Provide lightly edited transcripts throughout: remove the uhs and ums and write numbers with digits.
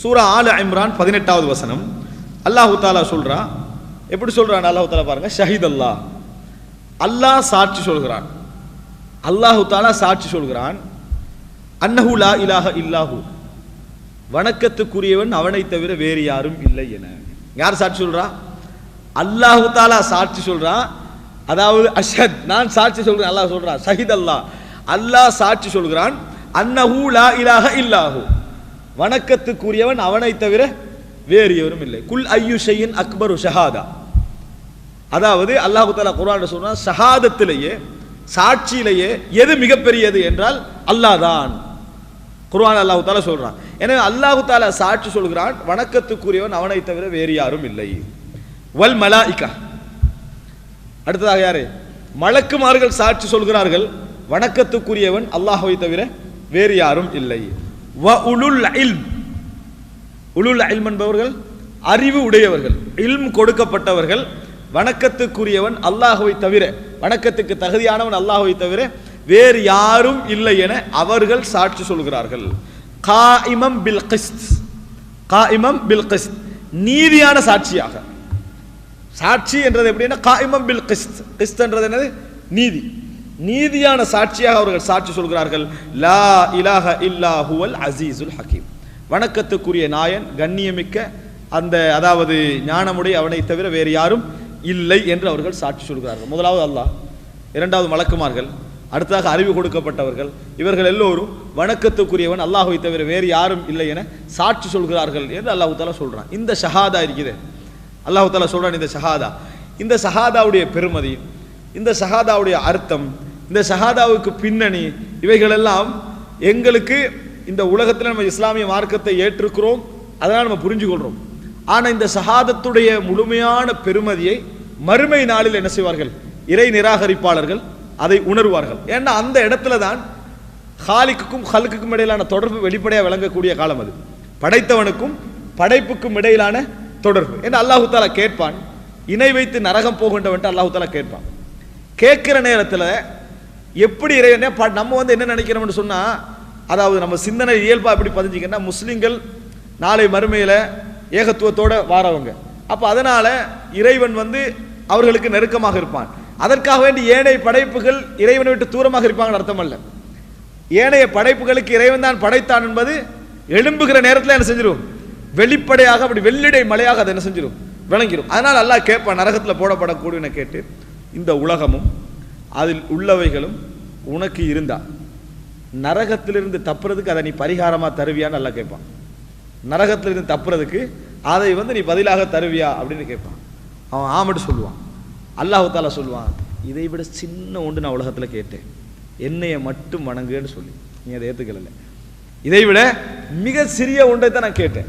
சூரா ஆல இம்ரான் 18வது வசனம். அல்லாஹு தாலா சொல்றான். எப்படி சொல்றான் அல்லாஹு தாலா பாருங்க. ஷஹீத் அல்லாஹ், அல்லாஹ் சாட்சி சொல்கிறான். அல்லாஹு தாலா சாட்சி சொல்கிறான். அன்னஹு லா இலாஹ இல்லாஹு, வணக்கத்துக்குரியவன் அவனை தவிர வேறு யாரும் இல்லை என. யார் சாட்சி சொல்றா? அல்லாஹு தாலா சாட்சி சொல்றான். அதாவது அஷ்ஹத், நான் சாட்சி சொல்றேன். அல்லாஹ் சொல்றான் ஷஹீத் அல்லாஹ், அல்லாஹ் சாட்சி சொல்கிறான். அன்னஹு லா இலாஹ இல்லாஹு, வணக்கத்துக்குரியவன் அவனை தவிர வேறு எவரும் இல்லை. குல் ஐயு ஷைஇன் அக்பரு ஷஹாதா, அதாவது அல்லாஹு தஆலா குர்ஆன்ல சொல்றான், ஷஹாதத்திலேயே சாட்சியிலேயே எது மிகப்பெரியது என்றால் அல்லாஹ் தான். குர்ஆன் அல்லாஹு தஆலா சொல்றான். எனவே அல்லாஹு தஆலா சாட்சி சொல்கிறான், வணக்கத்துக்குரியவன் அவனை தவிர வேறு யாரும் இல்லை. வல் மலாயிகா, அடுத்ததாக யாரு? மலக்குமார்கள் சாட்சி சொல்கிறார்கள், வணக்கத்துக்குரியவன் அல்லாஹ்வை தவிர வேறு யாரும் இல்லை. வ உலுல் இல்ம், உலுல் இல்ம் என்பவர்கள் அறிவு உடையவர்கள், இல்ம் கொடுக்கப்பட்டவர்கள். வணக்கத்துக்குரியவன் அல்லாஹ்வை தவிர, வணக்கத்துக்கு தகுதியானவன் அல்லாஹ்வை தவிர வேறு யாரும் இல்லை என அவர்கள் சாட்சி சொல்கிறார்கள். காயிமம் பில் கிஸ்த், காயிமம் பில் கிஸ்த், நீதியான சாட்சியாக. சாட்சி என்றது எப்படின்னா காயிமம் பில் கிஸ்த், கிஸ்த் என்றது என்னது? நீதி. நீதியான சாட்சியாக அவர்கள் சாட்சி சொல்கிறார்கள். லா இலாஹ இல்லா ஹுவல் அஸீஸுல் ஹகீம், வணக்கத்துக்குரிய நாயன் கண்ணியமிக்க அந்த, அதாவது ஞானமுடைய அவனை தவிர வேறு யாரும் இல்லை என்று அவர்கள் சாட்சி சொல்கிறார்கள். முதலாவது அல்லாஹ், இரண்டாவது மலக்குமார்கள், அடுத்ததாக அறிவு கொடுக்கப்பட்டவர்கள். இவர்கள் எல்லோரும் வணக்கத்துக்குரியவன் அல்லாஹ்வை தவிர வேறு யாரும் இல்லை என சாட்சி சொல்கிறார்கள் என்று அல்லாஹ் தஆலா சொல்றான். இந்த ஷஹாதா இருக்குது, அல்லாஹ் தஆலா சொல்றான் இந்த ஷஹாதா, இந்த ஷஹாதாவுடைய பெருமதி, இந்த ஷஹாதாவுடைய அர்த்தம், இந்த ஷஹாதாவுக்கு பின்னணி, இவைகளெல்லாம் எங்களுக்கு இந்த உலகத்தில் நம்ம இஸ்லாமிய மார்க்கத்தை ஏற்றுக்கிறோம், அதனால் நம்ம புரிஞ்சு கொள்றோம். ஆனால் இந்த ஷஹாதத்துடைய முழுமையான பெருமதியை மறுமை நாளில் என்ன செய்வார்கள்? இறை நிராகரிப்பாளர்கள் அதை உணர்வார்கள். ஏன்னா அந்த இடத்துல தான் ஹாலிக்குக்கும் ஹல்குக்கும் இடையிலான தொடர்பு வெளிப்படையாக விளங்கக்கூடிய காலம் அது. படைத்தவனுக்கும் படைப்புக்கும் இடையிலான தொடர்பு. ஏன்னா அல்லாஹு தஆலா கேட்பான், இணை வைத்து நரகம் போகின்றவன்ட்டு அல்லாஹு தஆலா கேட்பான். கேட்கிற நேரத்தில் எப்படி இறைவனே நம்ம என்ன நினைக்கிறோம்னு சொன்னா, அதாவது நம்ம சிந்தனை இயல்பா எப்படி பதிஞ்சிங்கன்னா, முஸ்லிம்கள் நாளை மறுமையில ஏகத்துவத்தோட வாரவங்க. அப்ப அதனால இறைவன் அவர்களுக்கு நெருக்கமாக இருப்பான். அதற்காக வேண்டி ஏனைய படைப்புகள் இறைவனை விட்டு தூரமாக இருப்பாங்கன்னு அர்த்தம் அல்ல. ஏனைய படைப்புகளுக்கு இறைவன் தான் படைத்தான் என்பது எழும்புகிற நேரத்தில் என்ன செஞ்சிடும்? வெளிப்படையாக, அப்படி வெள்ளிடை மலையாக அதை என்ன செஞ்சிடும்? விளங்கிடும். அதனால் அல்லாஹ் கேட்பான், நரகத்தில் போடப்படக்கூடியன கேட்டு, இந்த உலகமும் அதில் உள்ளவைகளும் உனக்கு இருந்தா நரகத்திலிருந்து தப்புறதுக்கு அதை நீ பரிகாரமாக தருவியான்னு அல்லாஹ் கேட்பான். நரகத்திலிருந்து தப்புறதுக்கு அதை நீ பதிலாக தருவியா அப்படின்னு கேட்பான். அவன் ஆமட்டு சொல்லுவான். அல்லாஹ் தஆலா சொல்லுவான், இதை விட சின்ன ஒன்று நான் உலகத்தில் கேட்டேன், என்னைய மட்டும் வணங்குன்னு சொல்லி நீ அதை ஏற்றுக்கல. இதை விட மிக சிறிய ஒன்றை தான் நான் கேட்டேன்,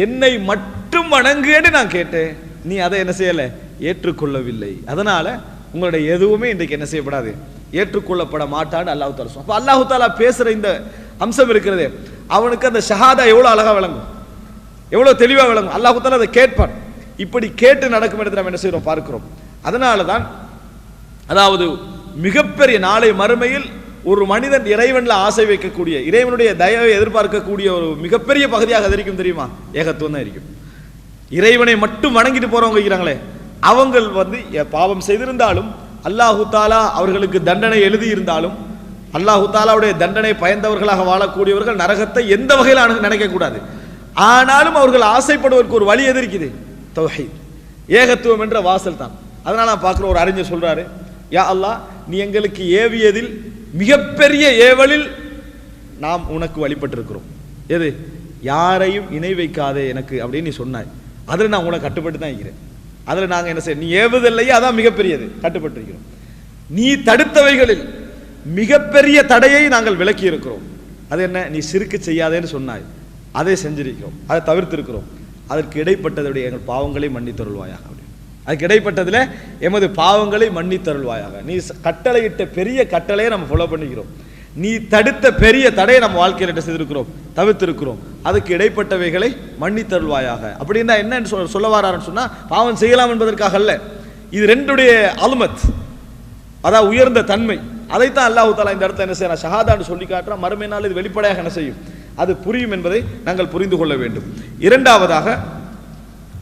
என்னை மட்டும் வணங்குன்னு நான் கேட்டேன், நீ அதை என்ன செய்யலை? ஏற்றுக்கொள்ளவில்லை. அதனால உங்களுடைய எதுவுமே இன்றைக்கு என்ன செய்யப்படாது? ஏற்றுக்கொள்ளப்பட மாட்டான்னு அல்லாஹ் தஆலா சொல்லுவான். அப்போ அல்லாஹ் தஆலா பேசுகிற இந்த அம்சம் இருக்கிறதே, அவனுக்கு அந்த ஷஹாதா எவ்வளோ அழகாக விளங்கும், எவ்வளோ தெளிவாக விளங்கும். அல்லாஹ் தஆலா அதை கேட்பான். இப்படி கேட்டு நடக்கும் இடத்துல நம்ம என்ன செய்கிறோம்? பார்க்கிறோம். அதனால தான், அதாவது மிகப்பெரிய நாளை மறுமையில் ஒரு மனிதன் இறைவன்ல ஆசை வைக்கக்கூடிய, இறைவனுடைய தயவை எதிர்பார்க்கக்கூடிய ஒரு மிகப்பெரிய பகுதியாக அது இருக்கும் தெரியுமா? ஏகத்துவம் தான் இருக்கும். இறைவனை மட்டும் வணங்கிட்டு போறவங்க இருக்கிறாங்களே, அவங்க பாவம் செய்திருந்தாலும் அல்லாஹு தாலா அவர்களுக்கு தண்டனை எழுதி இருந்தாலும், அல்லாஹு தாலாவுடைய தண்டனை பயந்தவர்களாக வாழக்கூடியவர்கள் நரகத்தை எந்த வகையில் நினைக்க கூடாது. ஆனாலும் அவர்கள் ஆசைப்படுவதற்கு ஒரு வழி எது இருக்குது? தௌஹீத், ஏகத்துவம் என்ற வாசல் தான். அதனால நான் பார்க்குற ஒரு அறிஞர் சொல்றாரு, யா அல்லாஹ், நீ எங்களுக்கு ஏவியதில் மிகப்பெரிய ஏவலில் நாம் உனக்கு வழிபட்டிருக்கிறோம். எது? யாரையும் இணை வைக்காதே எனக்கு அப்படின்னு நீ சொன்னாய். அதில் நான் உனக்கு கட்டுப்பட்டு தான் இருக்கிறேன். அதில் நாங்கள் என்ன செய்ய, நீ ஏவுதல்லையே அதான் மிகப்பெரியது, கட்டுப்பட்டு இருக்கிறோம். நீ தடுத்தவைகளில் மிகப்பெரிய தடையை நாங்கள் விலக்கி இருக்கிறோம். அது என்ன? நீ சிறுக்கு செய்யாதேன்னு சொன்னாய், அதை செஞ்சிருக்கிறோம், அதை தவிர்த்திருக்கிறோம். அதற்கு இடைப்பட்டதுடைய எங்கள் பாவங்களை மன்னித்தருள்வாயாக. அதுக்கு இடைப்பட்டதில் எமது பாவங்களை மன்னித்தருள்வாயாக. நீ கட்டளையிட்ட பெரிய கட்டளையை நம்ம ஃபாலோ பண்ணிக்கிறோம், நீ தடுத்த பெரிய தடையை நம்ம வாழ்க்கையில் என்ன செய்திருக்கிறோம்? தவிர்த்திருக்கிறோம். அதுக்கு இடைப்பட்டவைகளை மன்னித்தருள்வாயாக. அப்படின்னா என்னன்னு சொல்ல வராருன்னு சொன்னா, பாவம் செய்யலாம் என்பதற்காக அல்ல, இது ரெண்டுடைய அலுமத், அதாவது உயர்ந்த தன்மை. அதைத்தான் அல்லாஹ் தஆலா இந்த இடத்துல என்ன செய்யறான்? ஷஹாதான்னு சொல்லி காட்டுறான். மறுமை நாள் இது வெளிப்படையாக என்ன செய்யும்? அது புரியும் என்பதை நாங்கள் புரிந்து கொள்ள வேண்டும். இரண்டாவதாக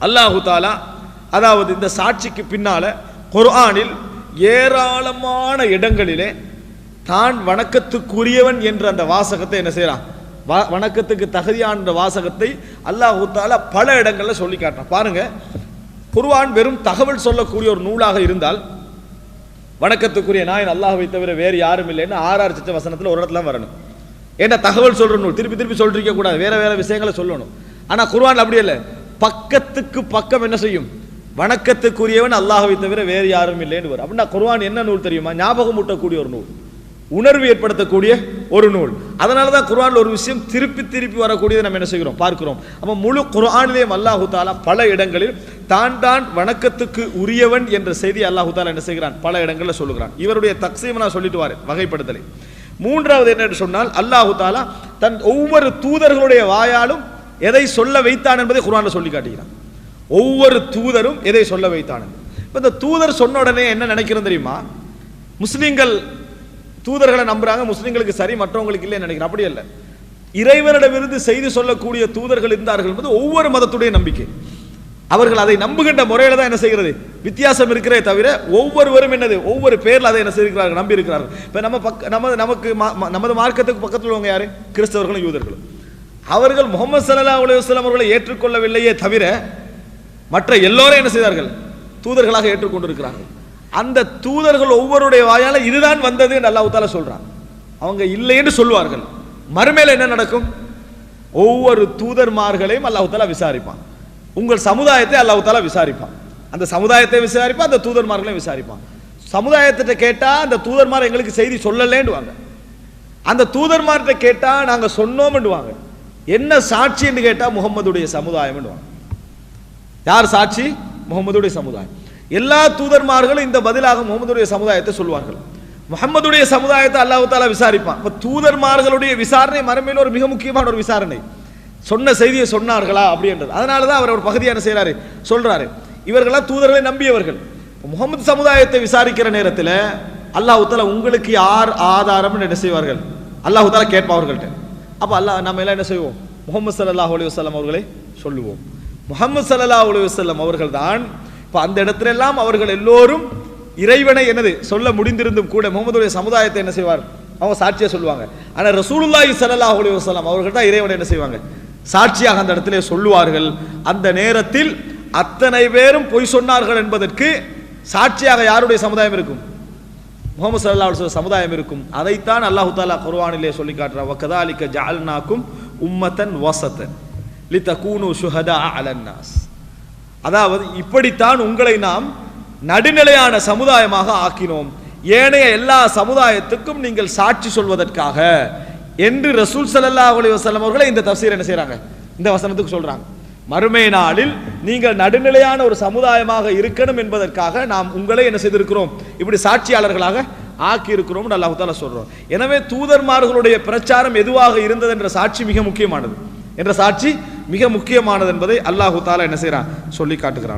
அல்லாஹு தாலா அதாவது இந்த சாட்சிக்கு பின்னால குர்ஆனில் ஏராளமான இடங்களிலே தான் வணக்கத்துக்குரியவன் என்ற அந்த வாசகத்தை என்ன செய்யறான், வணக்கத்துக்கு தகுதியான வாசகத்தை அல்லாஹு தாலா பல இடங்கள்ல சொல்லி காட்டுறான். பாருங்க, குர்ஆன் வெறும் தகவல் சொல்லக்கூடிய ஒரு நூலாக இருந்தால் வணக்கத்துக்குரிய நாயன் அல்லாஹ்வை தவிர வேறு யாரும் இல்லைன்னு 6 வசனத்துல ஒரு இடத்துல வரணும். ஏன்னா தகவல் சொல்ற நூல் திருப்பி திருப்பி சொல்லிருக்க கூடாது, வேற வேற விஷயங்களை சொல்லணும். ஆனா குர்ஆன் அப்படி இல்லை, பக்கத்துக்கு பக்கம் என்ன செய்யும், வணக்கத்துக்குரியவன் அல்லாஹ்வை தவிர வேறு யாரும் இல்லைன்னு வரும். அப்படின்னா குர்ஆன் என்ன நூல் தெரியுமா, ஞாபகம் ஊட்டக்கூடிய ஒரு நூல், உணர்வு ஏற்படுத்தக்கூடிய ஒரு நூல். அதனால தான் குர்ஆன்ல ஒரு விஷயம் திருப்பி திருப்பி வரக்கூடியதை நம்ம என்ன செய்கிறோம், பார்க்கிறோம். அப்ப முழு குர்ஆனிலேயும் அல்லாஹு தாலா பல இடங்களில் தான் வணக்கத்துக்கு உரியவன் என்ற செய்தி அல்லாஹு தாலா என்ன செய்கிறான், பல இடங்களில் சொல்லுகிறான். இவருடைய தக்சீம் நான் சொல்லிட்டு வாரு வகைப்படுத்தலை. மூன்றாவது என்ன சொன்னால் அல்லாஹு தாலா தன் ஒவ்வொரு தூதர்களுடைய வாயாலும் எதை சொல்ல வைத்தான் என்பதை குர்ஆன்ல சொல்லி காட்டுகிறான். ஒவ்வொரு தூதரும் எதை சொல்ல வைத்தான். இப்ப இந்த தூதர் சொன்ன உடனே என்ன நினைக்கிறோம் தெரியுமா, முஸ்லிம்கள் தூதர்களை நம்புறாங்க, முஸ்லிம்களுக்கு சரி மற்றவங்களுக்கு இல்லை நினைக்கிறேன். அப்படி அல்ல. இறைவனிடமிருந்து செய்தி சொல்லக்கூடிய தூதர்கள் இருந்தார்கள் என்பது ஒவ்வொரு மதத்துடைய நம்பிக்கை. அவர்கள் அதை நம்புகின்ற முறையில தான் என்ன செய்கிறது, வித்தியாசம் இருக்கிறதே தவிர ஒவ்வொருவரும் என்னது ஒவ்வொரு பேர்ல அதை என்ன செய்கிறார்கள், நம்பி இருக்கிறார்கள். இப்ப நமக்கு நமது மார்க்கத்துக்கு பக்கத்தில் உள்ளவங்க யாரு, கிறிஸ்தவர்களும் யூதர்களும். அவர்கள் முஹம்மது ஸல்லல்லாஹு அலைஹி வஸல்லம் அவர்களை ஏற்றுக்கொள்ளவில்லையே தவிர மற்ற எல்லோரும் என்ன செய்தார்கள், தூதர்களாக ஏற்றுக்கொண்டிருக்கிறார்கள். அந்த தூதர்கள் ஒவ்வொருடைய வாயால இதுதான் வந்தது என்று அல்லாஹ் தஆலா சொல்றான். அவங்க இல்லை என்று சொல்வார்கள். மறுமையில என்ன நடக்கும், ஒவ்வொரு தூதர்மார்களையும் அல்லாஹ் தஆலா விசாரிப்பான். உங்கள் சமுதாயத்தை அல்லாஹ் தஆலா விசாரிப்பான். அந்த சமுதாயத்தை விசாரிப்பான், அந்த தூதர்மார்களையும் விசாரிப்பான். சமுதாயத்திட்ட கேட்டா அந்த தூதர்மார் எங்களுக்கு செய்தி சொல்லலேன்னுவாங்க, அந்த தூதர்மார்கிட்ட கேட்டா நாங்க சொன்னோம்னுவாங்க. என்ன சாட்சி என்று கேட்டா முகம்மதுடைய சமுதாயம். யார் சாட்சி, முகம்மதுடைய சமுதாயம். எல்லா தூதர்மார்களும் இந்த பதிலாக முகமதுடைய சமுதாயத்தை சொல்வார்கள். முகம்மதுடைய சமுதாயத்தை அல்லாஹ் தஆலா விசாரிப்பான். அப்ப தூதர்மார்களுடைய விசாரணை மறுமையில் ஒரு மிக முக்கியமான ஒரு விசாரணை. சொன்ன செய்தியை சொன்னார்களா அப்படின்றது. அதனாலதான் அவர் ஒரு பகுதியான செய்யறாரு, சொல்றாரு இவர்களாம் தூதர்களை நம்பியவர்கள். முகமது சமுதாயத்தை விசாரிக்கிற நேரத்தில் அல்லாஹ் தஆலா உங்களுக்கு யார் ஆதாரம் என்ன செய்வார்கள், அல்லாஹ் தஆலா கேட்பார்கள்ட்ட. அப்ப அல்லாஹ் நம்ம எல்லாம் என்ன செய்வோம், முஹம்மது ஸல்லல்லாஹு அலைஹி வஸல்லம் அவர்களை சொல்லுவோம். முஹம்மது ஸல்லல்லாஹு அலைஹி வஸல்லம் அவர்கள் தான். இப்ப அந்த இடத்துல எல்லாம் அவர்கள் எல்லோரும் இறைவனை என்னது சொல்ல முடிந்திருந்தும் கூட முகமதுடைய சமுதாயத்தை என்ன செய்வார், அவங்க சாட்சியா சொல்லுவாங்க. ஆனா ரசூலுல்லாஹி ஸல்லல்லாஹு அலைஹி வஸல்லம் அவர்கள் தான் இறைவனை என்ன செய்வாங்க, சாட்சியாக அந்த இடத்திலே சொல்லுவார்கள். அந்த நேரத்தில் அத்தனை பேரும் பொய் சொன்னார்கள் என்பதற்கு சாட்சியாக யாருடைய சமுதாயம் இருக்கும், முஹம்மது ஸல்லல்லாஹு அலைஹி வஸல்லம் சமுதாயம் இருக்கும். அதைத்தான் அல்லாஹ் தஆலா குர்ஆனிலே சொல்லி காட்டுறார். வகதாலிக ஜஅல்நாக்கும் உம்மத்தன் வஸத்தன் லிதகூனு ஷுஹதா அலன் நாஸ். அதாவது இப்படித்தான் உங்களை நாம் நடுநிலையான சமுதாயமாக ஆக்கினோம், ஏனைய எல்லா சமுதாயத்துக்கும் நீங்கள் சாட்சி சொல்வதற்காக என்று ரசூல் ஸல்லல்லாஹு அலைஹி வஸல்லம் அவர்களை இந்த தஃசீர் என்ன செய்றாங்க, இந்த வசனத்துக்கு சொல்றாங்க. மறுமை நாளில் நீங்கள் நடுநிலையான ஒரு சமுதாயமாக இருக்கணும் என்பதற்காக நாம் உங்களை என்ன செய்திருக்கிறோம், இப்படி சாட்சியாளர்களாக ஆக்கி இருக்கிறோம் அல்லாஹ் தஆலா சொல்றோம். எனவே தூதர்மார்களுடைய பிரச்சாரம் எதுவாக இருந்தது என்ற சாட்சி மிக முக்கியமானது என்பதை அல்லாஹ் தஆலா என்ன செய்றான், சொல்லி காட்டுகிறான்.